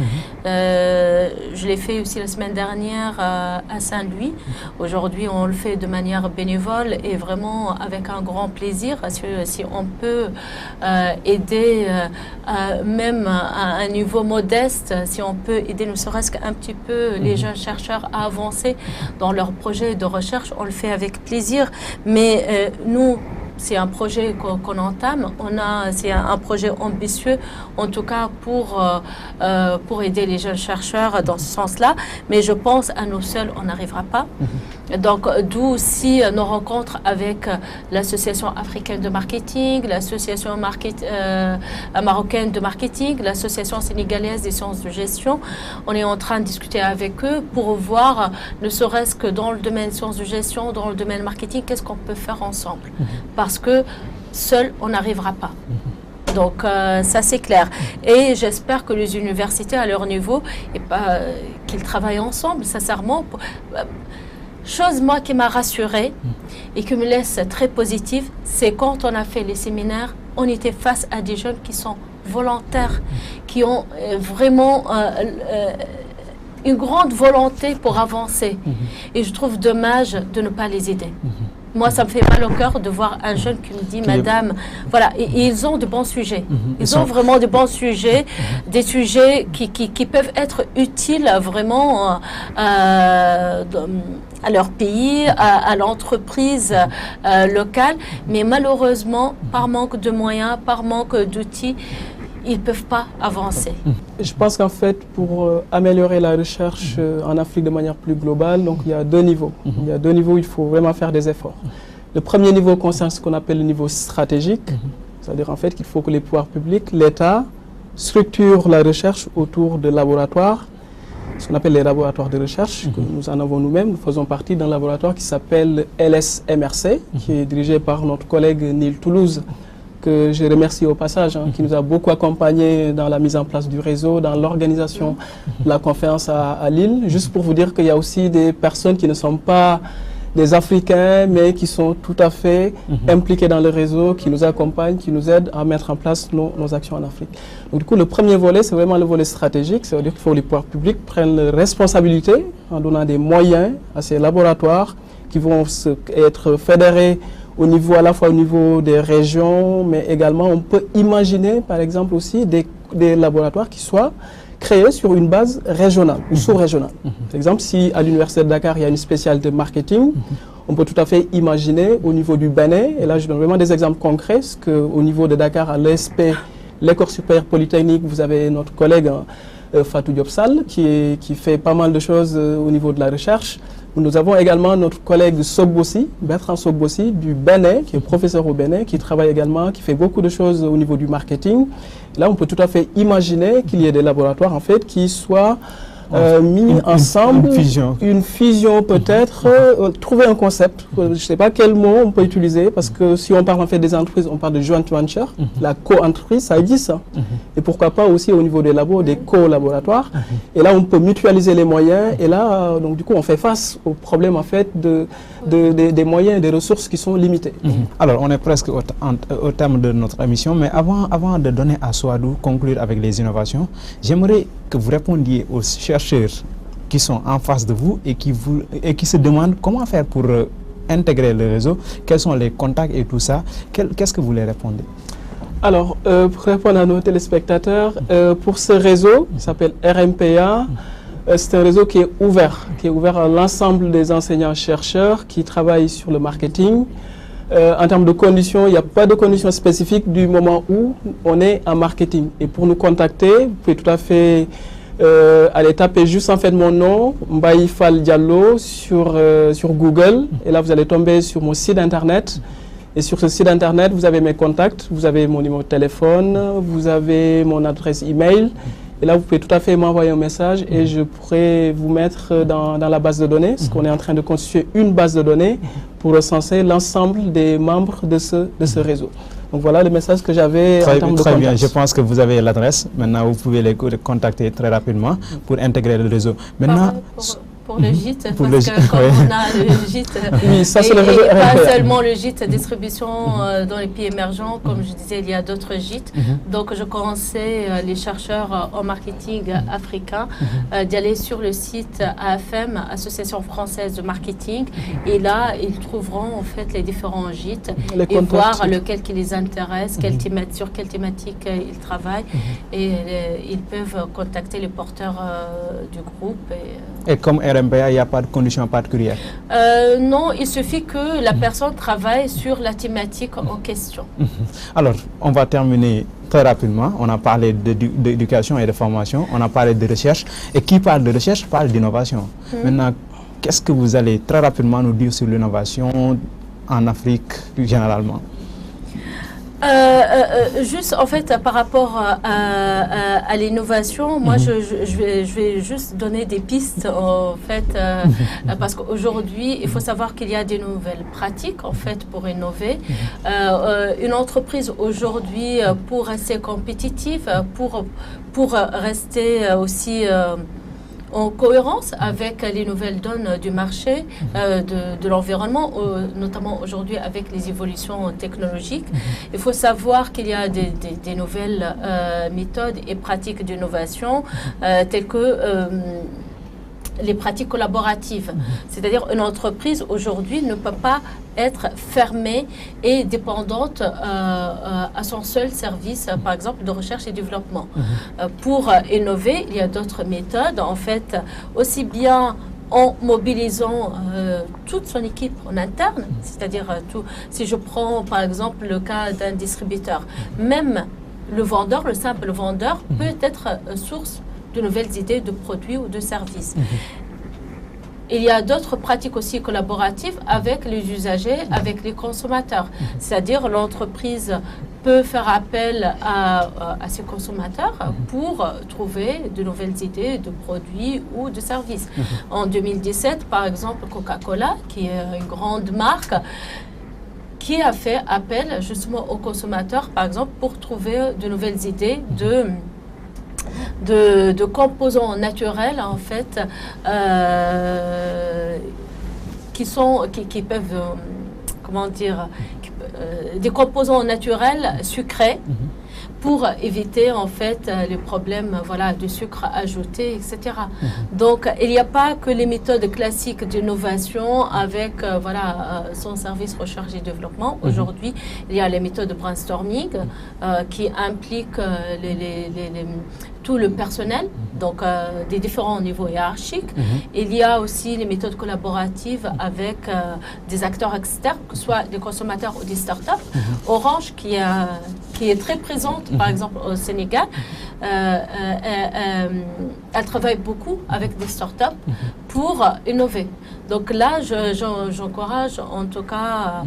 Je l'ai fait aussi la semaine dernière à Saint-Louis. Aujourd'hui, on le fait de manière bénévole et vraiment avec un grand plaisir. Si on peut aider même à un niveau modeste, si on peut aider ne serait-ce qu'un petit peu les jeunes chercheurs à avancer dans leurs projets de recherche, on le fait avec plaisir. Mais nous, c'est un projet qu'on entame. C'est un projet ambitieux, en tout cas pour aider les jeunes chercheurs dans ce sens-là. Mais je pense à nous seuls, on n'arrivera pas. Donc, d'où aussi nos rencontres avec l'Association africaine de marketing, l'Association marocaine de marketing, l'Association sénégalaise des sciences de gestion. On est en train de discuter avec eux pour voir, ne serait-ce que dans le domaine sciences de gestion, dans le domaine marketing, qu'est-ce qu'on peut faire ensemble. Parce que seul, on n'arrivera pas. Donc, ça, c'est clair. Et j'espère que les universités, à leur niveau, qu'ils travaillent ensemble, sincèrement. chose, moi, qui m'a rassurée et qui me laisse très positive, c'est quand on a fait les séminaires, on était face à des jeunes qui sont volontaires, qui ont vraiment une grande volonté pour avancer. Et je trouve dommage de ne pas les aider. Moi, ça me fait mal au cœur de voir un jeune qui me dit, madame, voilà, et ils ont de bons sujets. Ils ont vraiment de bons sujets, des sujets qui peuvent être utiles vraiment à leur pays, à l'entreprise locale. Mais malheureusement, par manque de moyens, par manque d'outils, ils ne peuvent pas avancer. Je pense qu'en fait, pour améliorer la recherche en Afrique de manière plus globale, donc il y a deux niveaux. Il y a deux niveaux où il faut vraiment faire des efforts. Le premier niveau concerne ce qu'on appelle le niveau stratégique, c'est-à-dire en fait qu'il faut que les pouvoirs publics, l'État, structurent la recherche autour de laboratoires, ce qu'on appelle les laboratoires de recherche, que nous en avons nous-mêmes. Nous faisons partie d'un laboratoire qui s'appelle LSMRC, qui est dirigé par notre collègue Neil Toulouse, que je remercie au passage, qui nous a beaucoup accompagnés dans la mise en place du réseau, dans l'organisation de la conférence à Lille. Juste pour vous dire qu'il y a aussi des personnes qui ne sont pas des Africains, mais qui sont tout à fait impliqués dans le réseau, qui nous accompagnent, qui nous aident à mettre en place nos actions en Afrique. Donc du coup, le premier volet, c'est vraiment le volet stratégique, c'est-à-dire qu'il faut que les pouvoirs publics prennent leurs responsabilités en donnant des moyens à ces laboratoires qui vont être fédérés au niveau, à la fois au niveau des régions, mais également on peut imaginer par exemple aussi des laboratoires qui soient créés sur une base régionale ou sous-régionale. Par exemple, si à l'Université de Dakar il y a une spécialité marketing, on peut tout à fait imaginer au niveau du Bénin, et là je donne vraiment des exemples concrets, parce qu'au niveau de Dakar, à l'ESP, l'École supérieure polytechnique, vous avez notre collègue Fatou Diop Sall qui fait pas mal de choses au niveau de la recherche. Nous avons également notre collègue Sogbossi, Bertrand Sogbossi du Bénin, qui est professeur au Bénin, qui travaille également, qui fait beaucoup de choses au niveau du marketing. Là, on peut tout à fait imaginer qu'il y ait des laboratoires en fait qui soient mis ensemble, une fusion peut-être, trouver un concept, je ne sais pas quel mot on peut utiliser, parce que si on parle en fait des entreprises, on parle de joint venture, la co-entreprise, ça existe ça. Et pourquoi pas aussi au niveau des labos, des co-laboratoires. Et là, on peut mutualiser les moyens, et là, donc du coup, on fait face au problème en fait des moyens et des ressources qui sont limitées. Alors, on est presque au terme de notre émission, mais avant de donner à Souadou conclure avec les innovations, j'aimerais que vous répondiez aux chercheurs qui sont en face de vous et qui se demandent comment faire pour intégrer le réseau, quels sont les contacts et tout ça. Qu'est-ce que vous les répondez? Alors, pour répondre à nos téléspectateurs, pour ce réseau, qui s'appelle RMPA, c'est un réseau qui est ouvert à l'ensemble des enseignants-chercheurs qui travaillent sur le marketing. En termes de conditions, il n'y a pas de conditions spécifiques du moment où on est en marketing. Et pour nous contacter, vous pouvez tout à fait aller taper juste en fait mon nom, Mbaye Fall Diallo, sur Google. Et là, vous allez tomber sur mon site internet. Et sur ce site internet, vous avez mes contacts, vous avez mon numéro de téléphone, vous avez mon adresse email. Et là, vous pouvez tout à fait m'envoyer un message et je pourrai vous mettre dans la base de données, parce qu'on est en train de constituer une base de données pour recenser l'ensemble des membres de ce réseau. Donc voilà le message que j'avais en termes de Très bien, je pense que vous avez l'adresse. Maintenant, vous pouvez les contacter très rapidement pour intégrer le réseau. Maintenant, pour le gîte, parce que comme on a le gîte, oui, ça, et pas seulement le gîte distribution dans les pays émergents, comme je disais, il y a d'autres gîtes. Donc je conseille les chercheurs en marketing africain d'y aller sur le site AFM, Association française de marketing, et là ils trouveront en fait les différents gîtes et voir lequel qui les intéresse, sur quelle thématique ils travaillent, et ils peuvent contacter les porteurs du groupe. Et comme RMPA, il n'y a pas de conditions particulières? Non, il suffit que la personne travaille sur la thématique en question. Alors, on va terminer très rapidement. On a parlé d'éducation et de formation, on a parlé de recherche. Et qui parle de recherche parle d'innovation. Maintenant, qu'est-ce que vous allez très rapidement nous dire sur l'innovation en Afrique généralement? Juste en fait par rapport à l'innovation, moi je vais juste donner des pistes en fait parce qu'aujourd'hui il faut savoir qu'il y a des nouvelles pratiques en fait pour innover. Une entreprise aujourd'hui pour rester compétitive, pour rester aussi en cohérence avec les nouvelles donnes du marché, de l'environnement, notamment aujourd'hui avec les évolutions technologiques. Il faut savoir qu'il y a des nouvelles méthodes et pratiques d'innovation telles que les pratiques collaboratives. C'est-à-dire une entreprise aujourd'hui ne peut pas être fermée et dépendante à son seul service, par exemple, de recherche et développement. Pour innover, il y a d'autres méthodes, en fait, aussi bien en mobilisant toute son équipe en interne, c'est-à-dire si je prends par exemple le cas d'un distributeur, même le vendeur, le simple vendeur, peut être source de nouvelles idées de produits ou de services. Il y a d'autres pratiques aussi collaboratives avec les usagers, avec les consommateurs. C'est-à-dire l'entreprise peut faire appel à ses consommateurs pour trouver de nouvelles idées de produits ou de services. En 2017, par exemple, Coca-Cola, qui est une grande marque, qui a fait appel justement aux consommateurs, par exemple, pour trouver de nouvelles idées de composants naturels, en fait, qui peuvent, comment dire, des composants naturels sucrés, pour éviter en fait les problèmes de sucre ajouté, etc. Donc il n'y a pas que les méthodes classiques d'innovation avec son service recherche et développement. Aujourd'hui, il y a les méthodes de brainstorming qui impliquent tout le personnel, donc des différents niveaux hiérarchiques. Il y a aussi les méthodes collaboratives avec des acteurs externes, que ce soit des consommateurs ou des startups. Orange, qui est très présente, par exemple, au Sénégal, elle travaille beaucoup avec des startups pour innover. Donc là, j'encourage en tout cas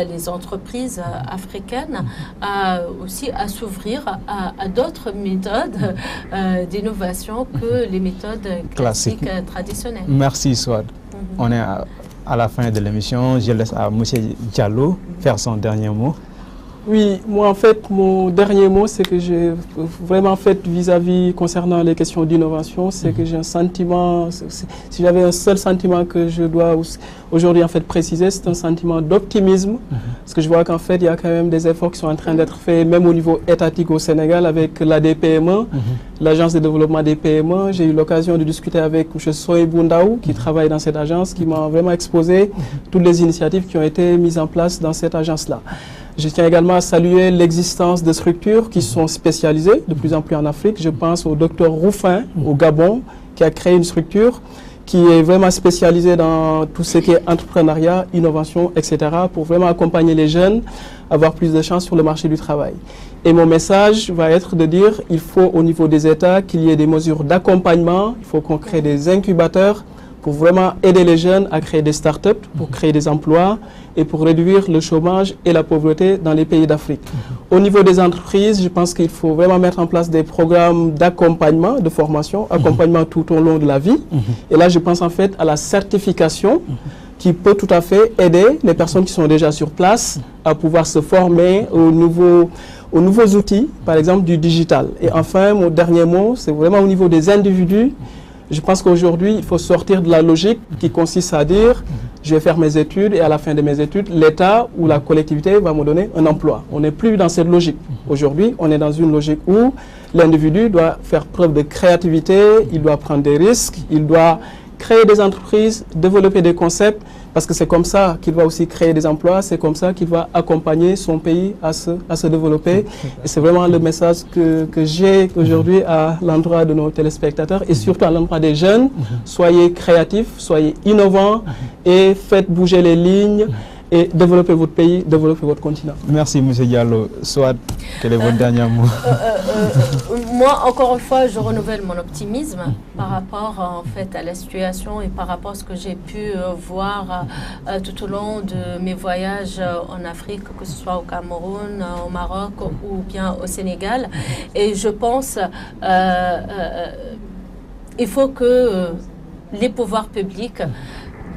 les entreprises africaines aussi à s'ouvrir à d'autres méthodes d'innovation que les méthodes classiques traditionnelles. Merci, Souad. On est à la fin de l'émission. Je laisse à M. Diallo faire son dernier mot. Oui, moi en fait, mon dernier mot, c'est que j'ai vraiment fait vis-à-vis concernant les questions d'innovation, c'est que j'ai un sentiment, si j'avais un seul sentiment que je dois aujourd'hui en fait préciser, c'est un sentiment d'optimisme, parce que je vois qu'en fait, il y a quand même des efforts qui sont en train d'être faits, même au niveau étatique au Sénégal, avec l'ADPME, l'agence de développement des PME. J'ai eu l'occasion de discuter avec M. Sohibou Ndaou, qui travaille dans cette agence, qui m'a vraiment exposé toutes les initiatives qui ont été mises en place dans cette agence-là. Je tiens également à saluer l'existence de structures qui sont spécialisées de plus en plus en Afrique. Je pense au Dr Rouffin, au Gabon, qui a créé une structure qui est vraiment spécialisée dans tout ce qui est entrepreneuriat, innovation, etc., pour vraiment accompagner les jeunes, avoir plus de chances sur le marché du travail. Et mon message va être de dire qu'il faut au niveau des États qu'il y ait des mesures d'accompagnement, il faut qu'on crée des incubateurs pour vraiment aider les jeunes à créer des startups, pour créer des emplois et pour réduire le chômage et la pauvreté dans les pays d'Afrique. Au niveau des entreprises, je pense qu'il faut vraiment mettre en place des programmes d'accompagnement, de formation, accompagnement tout au long de la vie. Et là, je pense en fait à la certification qui peut tout à fait aider les personnes qui sont déjà sur place à pouvoir se former aux nouveaux outils, par exemple du digital. Et enfin, mon dernier mot, c'est vraiment au niveau des individus. Je pense qu'aujourd'hui, il faut sortir de la logique qui consiste à dire je vais faire mes études et à la fin de mes études, l'État ou la collectivité va me donner un emploi. On n'est plus dans cette logique. Aujourd'hui, on est dans une logique où l'individu doit faire preuve de créativité, il doit prendre des risques, il doit créer des entreprises, développer des concepts, parce que c'est comme ça qu'il va aussi créer des emplois, c'est comme ça qu'il va accompagner son pays à se développer. Et c'est vraiment le message que j'ai aujourd'hui à l'endroit de nos téléspectateurs et surtout à l'endroit des jeunes. Soyez créatifs, soyez innovants et faites bouger les lignes et développez votre pays, développez votre continent. Merci M. Diallo. Souad, quel est votre dernier mot? Moi, encore une fois, je renouvelle mon optimisme par rapport en fait à la situation et par rapport à ce que j'ai pu voir tout au long de mes voyages en Afrique, que ce soit au Cameroun, au Maroc ou bien au Sénégal. Et je pense il faut que les pouvoirs publics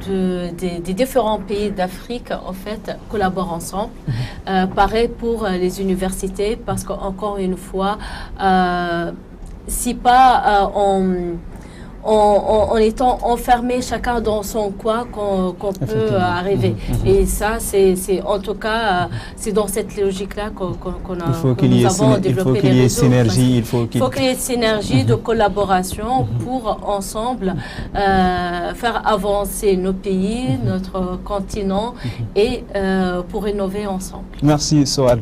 des différents pays d'Afrique, en fait, collaborent ensemble. Pareil pour les universités, parce qu'encore une fois, si pas en étant enfermé chacun dans son coin qu'on peut arriver. Et ça, c'est en tout cas, c'est dans cette logique-là qu'on a. Il faut qu'il y ait synergie, il faut qu'il y ait synergie de collaboration pour ensemble faire avancer nos pays, notre continent et pour innover ensemble. Merci Soad.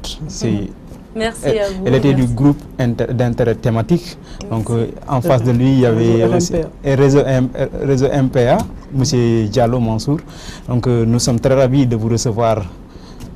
Merci à vous. Elle était du groupe d'intérêt thématique. Donc en face de lui, il y avait réseau MPA, M. Diallo Mansour. Donc nous sommes très ravis de vous recevoir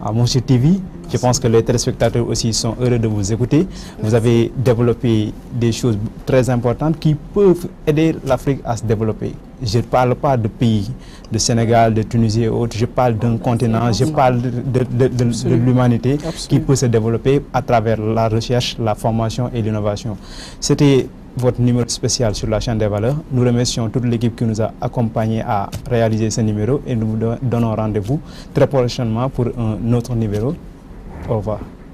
à Mourchid TV. Je pense que les téléspectateurs aussi sont heureux de vous écouter. Vous avez développé des choses très importantes qui peuvent aider l'Afrique à se développer. Je ne parle pas de pays, de Sénégal, de Tunisie et autres. Je parle d'un continent, je parle de l'humanité qui peut se développer à travers la recherche, la formation et l'innovation. C'était votre numéro spécial sur la chaîne des valeurs. Nous remercions toute l'équipe qui nous a accompagnés à réaliser ce numéro et nous vous donnons rendez-vous très prochainement pour un autre numéro. Au revoir.